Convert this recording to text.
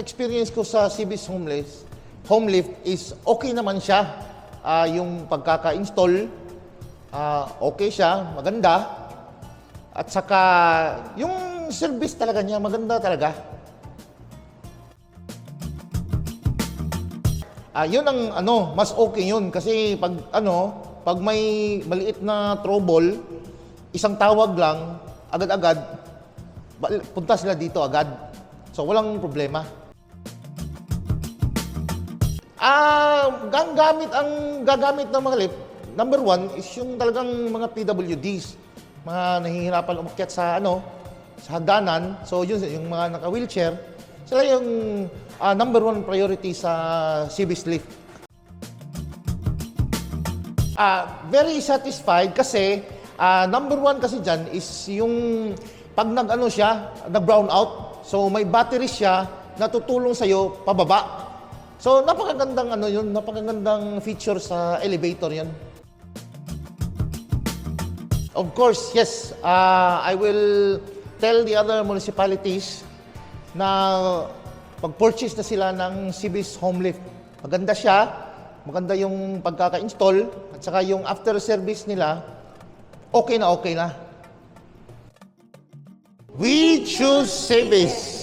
experience ko sa CB's home lift is okay naman siya. Yung pagkaka-install, okay siya, maganda. At saka, yung service talaga niya, maganda talaga. Yun ang mas okay yun. Kasi pag may maliit na trouble, isang tawag lang, agad-agad, punta sila dito agad. So, walang problema. Gagamit ng mga lift, number one is yung talagang mga PWDs. Mga nahihirapan umakyat sa hagdanan. So, yun, yung mga naka-wheelchair, sila yung number one priority sa CB's lift. Very satisfied kasi number one kasi dyan is yung pag nag-brown out, so may battery siya na tutulong sa'yo pababa. So napakagandang napakagandang feature sa elevator yun. Of course, yes, I will tell the other municipalities na pag-purchase na sila ng CB's home lift. Maganda siya, maganda yung pagkaka-install, at saka yung after service nila, okay na okay na. We choose CB's.